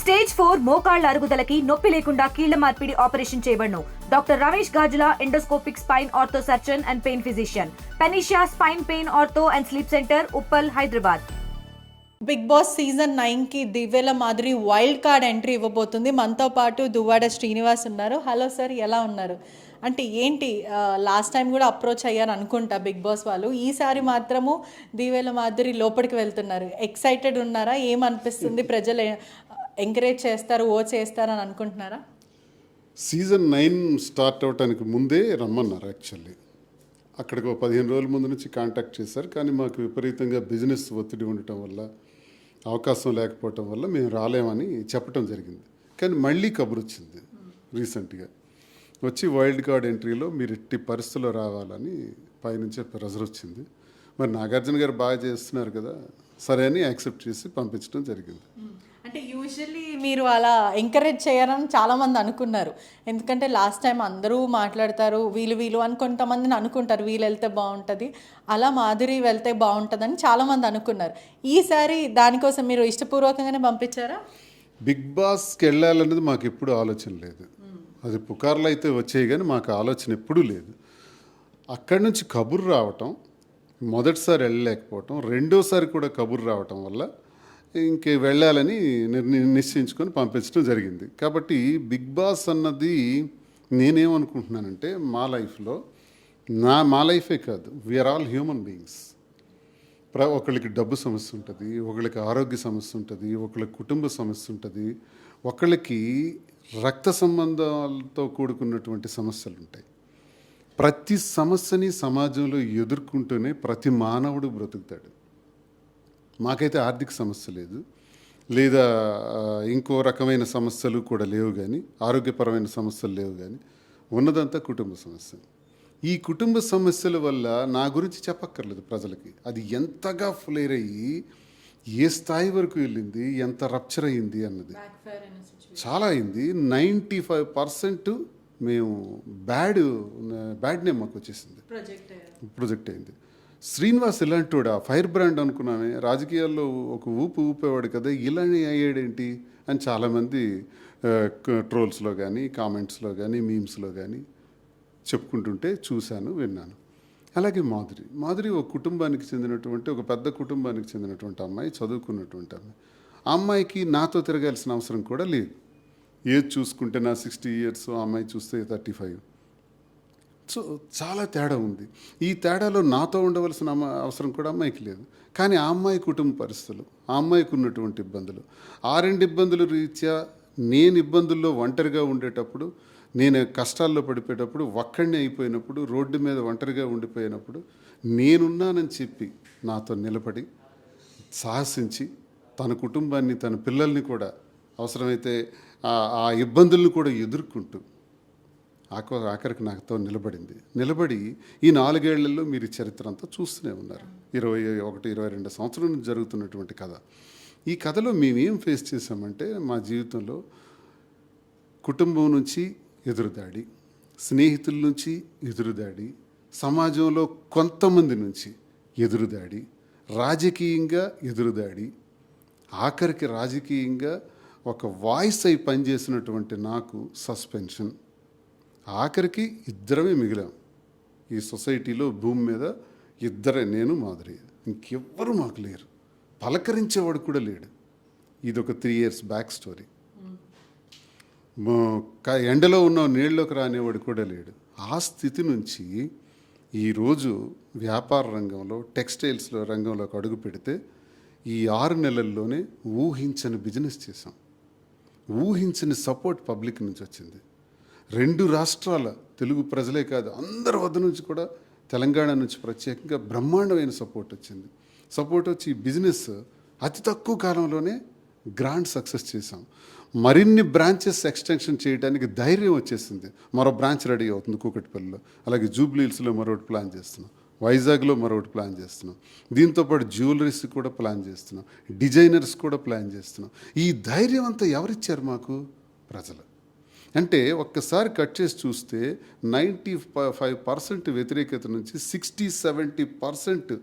Stage 4 మోకాళ్ల అరుగుదలకి నొప్పి లేకుండా కీళ్ల మార్పిడి ఆపరేషన్ చేయబడును. Doctor Ramesh Gajula, endoscopic spine ortho surgeon and pain physician, Panacea spine pain ortho and sleep centre, Uppal, Hyderabad. Bigg Boss season 9కి Divvela Madhuri wild card entry ఇవ్వబోతుంది. మనతో పాటు దువ్వాడ శ్రీనివాస్ ఉన్నారు. హలో సార్, ఎలా ఉన్నారు? అంటే ఏంటి, లాస్ట్ టైం కూడా అప్రోచ్ అయ్యారు అనుకుంటా బిగ్ బాస్ వాళ్ళు. ఈసారి మాత్రము దివ్యల మాధురి లోపలికి వెళ్తున్నారు. ఎక్సైటెడ్ ఉన్నారా? ఏమనిపిస్తుంది? ప్రజలు ఎంకరేజ్ చేస్తారు, చేస్తారు అని అనుకుంటున్నారా? సీజన్ 9 స్టార్ట్ అవడానికి ముందే రమ్మన్నారు. యాక్చువల్లీ అక్కడికి 15 రోజుల ముందు నుంచి కాంటాక్ట్ చేశారు. కానీ మాకు విపరీతంగా బిజినెస్ ఒత్తిడి ఉండటం వల్ల, అవకాశం లేకపోవటం వల్ల మేము రాలేమని చెప్పడం జరిగింది. కానీ మళ్ళీ కబురు వచ్చింది రీసెంట్గా. వచ్చి వైల్డ్ కార్డ్ ఎంట్రీలో మీరు ఎట్టి పరిస్థితుల్లో రావాలని పైనుంచే ప్రెజర్ వచ్చింది. మరి నాగార్జున గారు బాగా చేస్తున్నారు కదా, సరే అని యాక్సెప్ట్ చేసి పంపించడం జరిగింది. అంటే యూజువల్లీ మీరు అలా ఎంకరేజ్ చేయాలని చాలామంది అనుకున్నారు. ఎందుకంటే లాస్ట్ టైం అందరూ మాట్లాడతారు, వీళ్ళు అని కొంతమందిని అనుకుంటారు, వీళ్ళు వెళ్తే బాగుంటుంది, అలా మాధురి వెళ్తే బాగుంటుందని చాలామంది అనుకున్నారు. ఈసారి దానికోసం మీరు ఇష్టపూర్వకంగానే పంపించారా? బిగ్ బాస్కి వెళ్ళాలనేది మాకు ఎప్పుడు ఆలోచన లేదు. అది పుకార్లు అయితే వచ్చాయి కానీ మాకు ఆలోచన ఎప్పుడూ లేదు. అక్కడి నుంచి కబురు రావటం, మొదటిసారి వెళ్ళలేకపోవటం, రెండోసారి కూడా కబురు రావటం వల్ల ఇంకే వెళ్ళాలని నిశ్చయించుకొని పంపించడం జరిగింది. కాబట్టి బిగ్ బాస్ అన్నది నేనేమనుకుంటున్నానంటే, మా లైఫ్లో మా లైఫే కాదు, వీఆర్ ఆల్ హ్యూమన్ బీయింగ్స్. ఒకళ్ళకి డబ్బు సమస్య ఉంటుంది, ఒకళ్ళకి ఆరోగ్య సమస్య ఉంటుంది, ఒకళ్ళకి కుటుంబ సమస్య ఉంటుంది, ఒకళ్ళకి రక్త సంబంధాలతో కూడుకున్నటువంటి సమస్యలు ఉంటాయి. ప్రతి సమస్యని సమాజంలో ఎదుర్కొంటూనే ప్రతి మానవుడు బ్రతుకుతాడు. మాకైతే ఆర్థిక సమస్య లేదు, లేదా ఇంకో రకమైన సమస్యలు కూడా లేవు, కానీ ఆరోగ్యపరమైన సమస్యలు లేవు, కానీ ఉన్నదంతా కుటుంబ సమస్య. ఈ కుటుంబ సమస్యల వల్ల నా గురించి చెప్పక్కర్లేదు ప్రజలకి. అది ఎంతగా ఫ్లేర్ అయ్యి ఏ స్థాయి వరకు వెళ్ళింది, ఎంత రప్చర్ అయ్యింది అన్నది చాలా అయింది. 95% మేము బ్యాడ్ నేమ్ మాకు వచ్చేసింది, ప్రొజెక్ట్ అయింది. శ్రీనివాస్ ఇలాంటి ఫైర్ బ్రాండ్ అనుకున్నామే, రాజకీయాల్లో ఒక ఊపేవాడు కదా, ఇలానే అయ్యాడేంటి అని చాలామంది ట్రోల్స్లో కానీ, కామెంట్స్లో కానీ, మీమ్స్లో కానీ చెప్పుకుంటుంటే చూశాను, విన్నాను. అలాగే మాధురి ఒక కుటుంబానికి చెందినటువంటి, ఒక పెద్ద కుటుంబానికి చెందినటువంటి అమ్మాయి, చదువుకున్నటువంటి అమ్మాయి. ఆ అమ్మాయికి నాతో తిరగాల్సిన అవసరం కూడా లేదు. ఏజ్ చూసుకుంటే నా 60 years, ఆ అమ్మాయి చూస్తే 35. సో చాలా తేడా ఉంది. ఈ తేడాలో నాతో ఉండవలసిన అవసరం కూడా అమ్మాయికి లేదు. కానీ ఆ అమ్మాయి కుటుంబ పరిస్థితులు, ఆ అమ్మాయికి ఉన్నటువంటి ఇబ్బందులు, ఆ 2 ఇబ్బందుల రీత్యా నేను ఇబ్బందుల్లో ఒంటరిగా ఉండేటప్పుడు, నేను కష్టాల్లో పడిపోయేటప్పుడు, ఒక్కడిని అయిపోయినప్పుడు, రోడ్డు మీద ఒంటరిగా ఉండిపోయినప్పుడు నేనున్నానని చెప్పి నాతో నిలబడి సాహసించి తన కుటుంబాన్ని, తన పిల్లల్ని కూడా అవసరమైతే ఆ ఇబ్బందులను కూడా ఎదుర్కొంటూ ఆఖరికి నాతో నిలబడి ఈ 4 ఏళ్లలో మీరు చరిత్ర అంతా చూస్తూనే ఉన్నారు. 21-22 సంవత్సరం నుంచి జరుగుతున్నటువంటి కథ. ఈ కథలో మేమేం ఫేస్ చేసామంటే, మా జీవితంలో కుటుంబం నుంచి ఎదురుదాడి, స్నేహితుల నుంచి ఎదురుదాడి, సమాజంలో కొంతమంది నుంచి ఎదురుదాడి, రాజకీయంగా ఎదురుదాడి, ఆఖరికి రాజకీయంగా ఒక వాయిస్ అయి పనిచేసినటువంటి నాకు సస్పెన్షన్. ఆఖరికి ఇద్దరమే మిగిలాం ఈ సొసైటీలో, భూమి మీద ఇద్దరే, నేను మాధురి. ఇంకెవ్వరూ మాకు లేరు, పలకరించేవాడు కూడా లేడు. ఇదొక 3 years బ్యాక్ స్టోరీ. ఎండలో ఉన్న నీళ్ళలోకి రానివాడు కూడా లేడు. ఆ స్థితి నుంచి ఈరోజు వ్యాపార రంగంలో, టెక్స్టైల్స్లో రంగంలోకి అడుగు పెడితే ఈ 6 నెలల్లోనే ఊహించని బిజినెస్ చేసాం. ఊహించని సపోర్ట్ పబ్లిక్ నుంచి వచ్చింది. 2 రాష్ట్రాల తెలుగు ప్రజలే కాదు, అందరి వద్ద నుంచి కూడా, తెలంగాణ నుంచి ప్రత్యేకంగా బ్రహ్మాండమైన సపోర్ట్ వచ్చింది. సపోర్ట్ వచ్చి ఈ బిజినెస్ అతి తక్కువ కాలంలోనే గ్రాండ్ సక్సెస్ చేసాం. మరిన్ని బ్రాంచెస్ ఎక్స్టెన్షన్ చేయడానికి ధైర్యం వచ్చేసింది. మరో బ్రాంచ్ రెడీ అవుతుంది కూకట్పల్లిలో, అలాగే జూబ్లీహిల్స్లో మరొకటి ప్లాన్ చేస్తున్నాం, వైజాగ్లో మరొకటి ప్లాన్ చేస్తున్నాం. దీంతోపాటు జ్యువెలరీస్ కూడా ప్లాన్ చేస్తున్నాం, డిజైనర్స్ కూడా ప్లాన్ చేస్తున్నాం. ఈ ధైర్యం అంతా ఎవరిచ్చారు మాకు? ప్రజలు. అంటే ఒక్కసారి కట్ చేసి చూస్తే 95% వ్యతిరేకత నుంచి 60-70%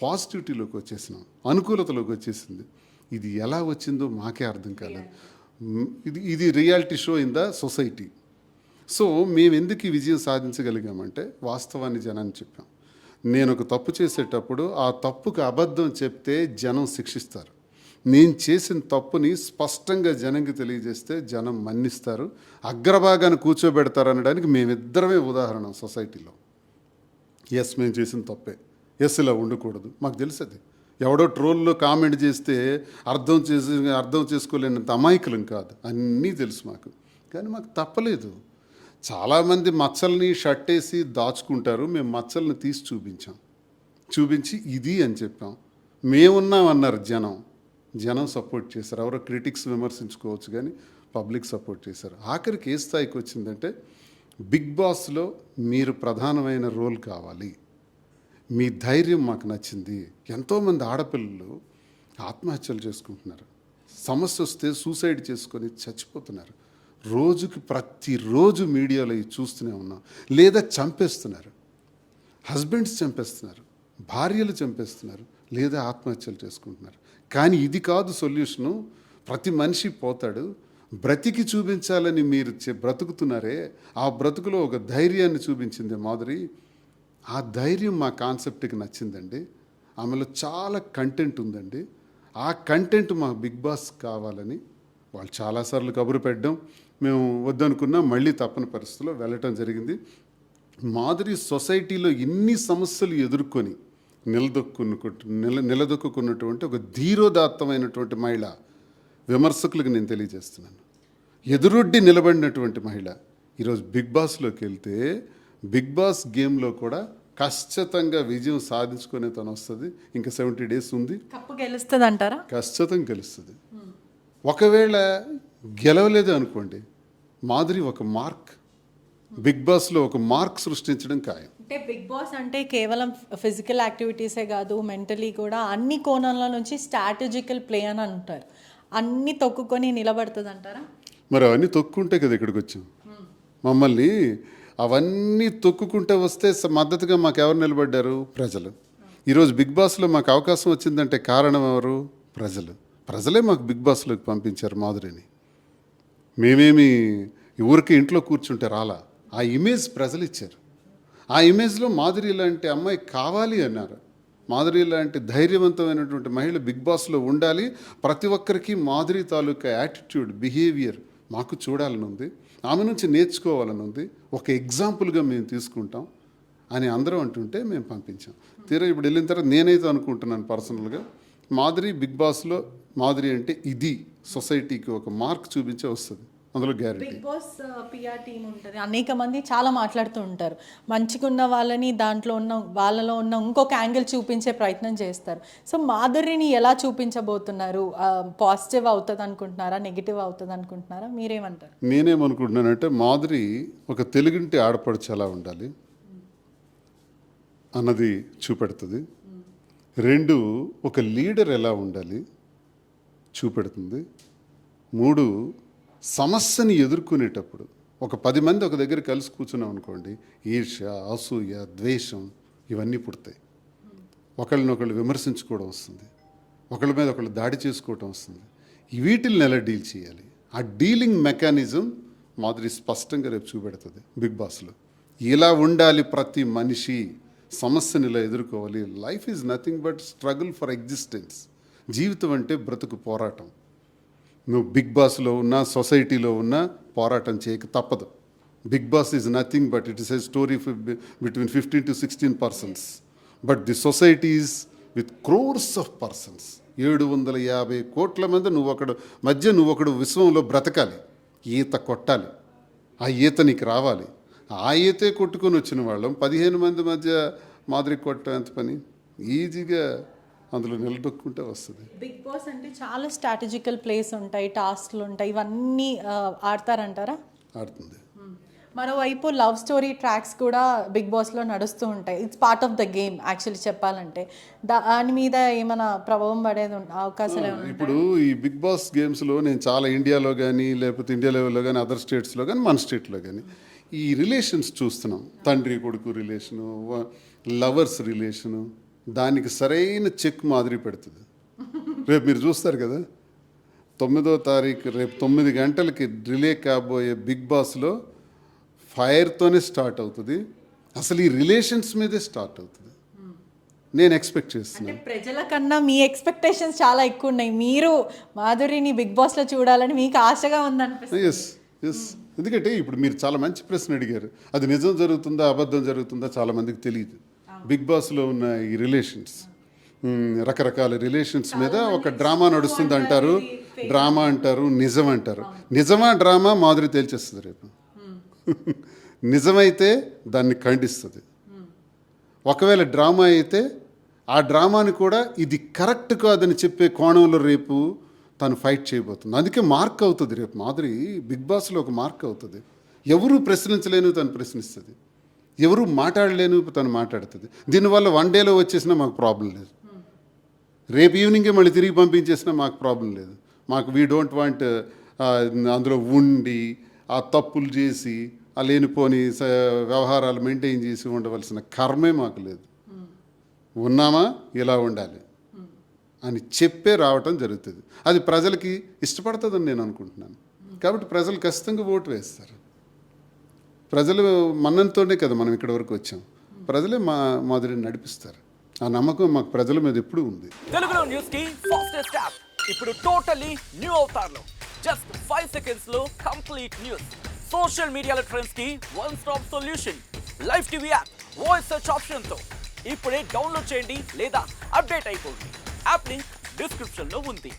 పాజిటివిటీలోకి వచ్చేసినాం, అనుకూలతలోకి వచ్చేసింది. ఇది ఎలా వచ్చిందో మాకే అర్థం కాలేదు. ఇది reality show in the society. So మేము ఎందుకు ఈ విజయం సాధించగలిగామంటే వాస్తవాన్ని జనాన్ని చెప్పాం. నేను ఒక తప్పు చేసేటప్పుడు ఆ తప్పుకు అబద్ధం చెప్తే జనం శిక్షిస్తారు. నేను చేసిన తప్పుని స్పష్టంగా జనంకి తెలియజేస్తే జనం మన్నిస్తారు, అగ్రభాగాన్ని కూర్చోబెడతారు అనడానికి మేమిద్దరమే ఉదాహరణ సొసైటీలో. ఎస్, మేము చేసిన తప్పే, ఎస్ ఇలా ఉండకూడదు, మాకు తెలుసు. అది ఎవడో ట్రోల్లో కామెంట్ చేస్తే అర్థం చేసుకోలేనంత అమాయకులం కాదు, అన్నీ తెలుసు మాకు. కానీ మాకు తప్పలేదు. చాలామంది మచ్చల్ని షర్ట్ వేసి దాచుకుంటారు, మేము మచ్చల్ని తీసి చూపించి ఇది అని చెప్పాం. మేమున్నాం అన్నారు జనం సపోర్ట్ చేశారు. ఎవరో క్రిటిక్స్ విమర్శించుకోవచ్చు కానీ పబ్లిక్ సపోర్ట్ చేశారు. ఆఖరికి ఏ స్థాయికి వచ్చిందంటే బిగ్ బాస్లో మీరు ప్రధానమైన రోల్ కావాలి, మీ ధైర్యం మాకు నచ్చింది. ఎంతోమంది ఆడపిల్లలు ఆత్మహత్యలు చేసుకుంటున్నారు, సమస్య వస్తే సూసైడ్ చేసుకొని చచ్చిపోతున్నారు. ప్రతిరోజు మీడియాలో ఇవి చూస్తూనే ఉన్నాం. లేదా చంపేస్తున్నారు, హస్బెండ్స్ చంపేస్తున్నారు, భార్యలు చంపేస్తున్నారు, లేదా ఆత్మహత్యలు చేసుకుంటున్నారు. కానీ ఇది కాదు సొల్యూషను. ప్రతి మనిషి పోతాడు, బ్రతికి చూపించాలని మీరు బ్రతుకుతున్నారే, ఆ బ్రతుకులో ఒక ధైర్యాన్ని చూపించింది మాధురి. ఆ ధైర్యం మా కాన్సెప్ట్కి నచ్చిందండి. ఆమెలో చాలా కంటెంట్ ఉందండి. ఆ కంటెంట్ మా బిగ్ బాస్ కావాలని వాళ్ళు చాలాసార్లు కబురు పెట్టడం, మేము వద్దనుకున్నా మళ్ళీ తప్పని పరిస్థితిలో వెళ్ళటం జరిగింది. మాధురి సొసైటీలో ఇన్ని సమస్యలు ఎదుర్కొని నిలదొక్కున్నటువంటి ఒక ధీరోదాత్తమైనటువంటి మహిళ. విమర్శకులకు నేను తెలియజేస్తున్నాను, ఎదురొడ్డి నిలబడినటువంటి మహిళ. ఈరోజు బిగ్ బాస్లోకి వెళ్తే బిగ్ బాస్ గేమ్లో కూడా ఖచ్చితంగా విజయం సాధించుకునే తను వస్తుంది. ఇంకా 70 days ఉంది, కప్పు గెలుస్తుంది అంటారా? ఖచ్చితంగా గెలుస్తుంది. ఒకవేళ గెలవలేదు అనుకోండి, మాధురి ఒక మార్క్, బిగ్ బాస్లో ఒక మార్క్ సృష్టించడం ఖాయం. అంటే బిగ్ బాస్ అంటే కేవలం ఫిజికల్ యాక్టివిటీసే కాదు, మెంటలీ కూడా అన్ని కోణాల నుంచి స్ట్రాటజికల్ ప్లే అని అంటారు. అన్నీ తొక్కుకొని నిలబడుతుంది అంటారా? మరి అవన్నీ తొక్కుంటే కదా ఇక్కడికి వచ్చాం. మమ్మల్ని అవన్నీ తొక్కుకుంటే వస్తే మద్దతుగా మాకు ఎవరు నిలబడ్డారు? ప్రజలు. ఈరోజు బిగ్ బాస్లో మాకు అవకాశం వచ్చిందంటే కారణం ఎవరు? ప్రజలే మాకు బిగ్ బాస్లోకి పంపించారు మాధురిని. మేమేమి ఊరికి ఇంట్లో కూర్చుంటే రాలా, ఆ ఇమేజ్ ప్రజలు ఇచ్చారు. ఆ ఇమేజ్లో మాధురి లాంటి అమ్మాయి కావాలి అన్నారు. మాధురి లాంటి ధైర్యవంతమైనటువంటి మహిళ బిగ్ బాస్లో ఉండాలి. ప్రతి ఒక్కరికి మాధురి తాలూకా యాటిట్యూడ్, బిహేవియర్ మాకు చూడాలని ఉంది, ఆమె నుంచి నేర్చుకోవాలని ఉంది. ఒక ఎగ్జాంపుల్గా మేము తీసుకుంటాం అని అందరం అంటుంటే మేము పంపించాం. తీరా ఇప్పుడు వెళ్ళిన తర్వాత నేనైతే అనుకుంటున్నాను పర్సనల్గా, మాధురి బిగ్ బాస్లో మాధురి అంటే ఇది సొసైటీకి ఒక మార్క్ చూపించే వస్తుంది, అందులో guarantee. Bigg Boss PR team ఉంటుంది, అనేక మంది చాలా మాట్లాడుతూ ఉంటారు. మంచిగా ఉన్న వాళ్ళని వాళ్ళలో ఉన్న ఇంకొక యాంగిల్ చూపించే ప్రయత్నం చేస్తారు. సో మాధురిని ఎలా చూపించబోతున్నారు? పాజిటివ్ అవుతుంది అనుకుంటున్నారా, నెగిటివ్ అవుతుంది అనుకుంటున్నారా? మీరేమంటారు? నేనేమనుకుంటున్నానంటే మాధురి ఒక తెలుగింటి ఆడపడుచు ఎలా ఉండాలి అన్నది చూపెడుతుంది. 2, ఒక లీడర్ ఎలా ఉండాలి చూపెడుతుంది. 3, సమస్యని ఎదుర్కొనేటప్పుడు ఒక 10 మంది ఒక దగ్గర కలిసి కూర్చున్నాం అనుకోండి, ఈర్ష్య, అసూయ, ద్వేషం ఇవన్నీ పుడతాయి. ఒకళ్ళనొకళ్ళు విమర్శించుకోవడం వస్తుంది, ఒకళ్ళ మీద ఒకళ్ళు దాడి చేసుకోవడం వస్తుంది. వీటిల్ని ఎలా డీల్ చేయాలి, ఆ డీలింగ్ మెకానిజం మాధురి స్పష్టంగా రేపు చూపెడుతుంది బిగ్ బాస్లో. ఇలా ఉండాలి ప్రతి మనిషి, సమస్యని ఇలా ఎదుర్కోవాలి. Life is nothing but struggle for existence. జీవితం అంటే బ్రతుకు పోరాటం. నువ్వు బిగ్ బాస్లో ఉన్నా, సొసైటీలో ఉన్నా పోరాటం చేయక తప్పదు. Bigg Boss is nothing but it is a story between 15 to 16 persons. But the society is with crores of persons. 750 కోట్ల మంది నువ్వొకడు విశ్వంలో బ్రతకాలి, ఈత కొట్టాలి, ఆ ఈత నీకు రావాలి. ఆ ఈతే కొట్టుకొని వచ్చిన వాళ్ళం 15 మంది మధ్య మాదిరి కొట్టడం ఎంత పని, ఈజీగా అందులో నిలదొక్కుంటే వస్తుంది. బిగ్ బాస్ అంటే చాలా స్ట్రాటజికల్ ప్లేస్ ఉంటాయి, టాస్క్లు ఉంటాయి, ఇవన్నీ ఆడతారంటారా? ఆడుతుంది. మరోవైపు లవ్ స్టోరీ ట్రాక్స్ కూడా బిగ్ బాస్లో నడుస్తూ ఉంటాయి. It's part of the game actually చెప్పాలంటే. దాని మీద ఏమైనా ప్రభావం పడేది అవకాశాలు ఏమైనా? ఇప్పుడు ఈ బిగ్ బాస్ గేమ్స్లో నేను చాలా ఇండియాలో కానీ, లేకపోతే ఇండియా లెవెల్లో కానీ, అదర్ స్టేట్స్లో కానీ, మన స్టేట్లో కానీ ఈ రిలేషన్స్ చూస్తున్నాం. తండ్రి కొడుకు రిలేషను, లవర్స్ రిలేషను, దానికి సరైన చెక్ మాదిరి పెడుతుంది. రేపు మీరు చూస్తారు కదా, 9వ తారీఖు రేపు 9 గంటలకి రిలే కాబోయే బిగ్ బాస్లో ఫైర్తోనే స్టార్ట్ అవుతుంది. అసలు ఈ రిలేషన్స్ మీదే స్టార్ట్ అవుతుంది నేను ఎక్స్పెక్ట్ చేస్తున్నాను. ప్రజల కన్నా మీ ఎక్స్పెక్టేషన్స్ చాలా ఎక్కువ ఉన్నాయి. మీరు మాధురిని బిగ్ బాస్లో చూడాలని మీకు ఆశగా ఉందనిపిస్తుంది. ఎస్ ఎందుకంటే ఇప్పుడు మీరు చాలా మంచి ప్రశ్న అడిగారు. అది నిజం జరుగుతుందా అబద్ధం జరుగుతుందా చాలా మందికి తెలియదు. బిగ్ బాస్లో ఉన్న ఈ రిలేషన్స్, రకరకాల రిలేషన్స్ మీద ఒక డ్రామా నడుస్తుంది అంటారు, డ్రామా అంటారు, నిజం అంటారు. నిజమా డ్రామా మాధురి తేల్చేస్తుంది రేపు. నిజమైతే దాన్ని ఖండిస్తుంది, ఒకవేళ డ్రామా అయితే ఆ డ్రామాని కూడా ఇది కరెక్ట్ కాదని చెప్పే కోణంలో రేపు తను ఫైట్ చేయబోతుంది. అందుకే మార్క్ అవుతుంది రేపు మాధురి బిగ్ బాస్లో ఒక మార్క్ అవుతుంది. ఎవరు ప్రశ్నించలేను తను ప్రశ్నిస్తుంది, ఎవరు మాట్లాడలేను తను మాట్లాడుతుంది. దీనివల్ల 1 డేలో వచ్చేసినా మాకు ప్రాబ్లం లేదు, రేపు ఈవినింగే మళ్ళీ తిరిగి పంపించేసినా మాకు ప్రాబ్లం లేదు. మాకు వీ డోంట్ వాంట్ అందులో ఉండి ఆ తప్పులు చేసి ఆ లేనిపోని వ్యవహారాలు మెయింటైన్ చేసి ఉండవలసిన కర్మే మాకు లేదు. ఉన్నామా ఇలా ఉండాలి అని చెప్పే రావటం జరుగుతుంది. అది ప్రజలకి ఇష్టపడుతుందని నేను అనుకుంటున్నాను. కాబట్టి ప్రజలు ఖచ్చితంగా ఓటు వేస్తారు. ప్రజలు మన్ననతోనే కదా మనం ఇక్కడి వరకు వచ్చాం. ప్రజలే మాధురిని నడిపిస్తారు. ఆ నమ్మకం మాకు ప్రజల మీద ఎప్పుడూ ఉంది. తెలుగులో న్యూస్ కి ఫాస్టెస్ట్ యాప్ ఇప్పుడు టోటల్లీ న్యూ అవతార్లో జస్ట్ 5 seconds లో కంప్లీట్ న్యూస్. సోషల్ మీడియాలో ట్రెండ్స్ కి one stop solution. Live TV app, voice search option తో ఇప్పుడే డౌన్లోడ్ చేయండి లేదా అప్డేట్ అయిపోండి. యాప్ లింక్ డిస్క్రిప్షన్ లో ఉంది.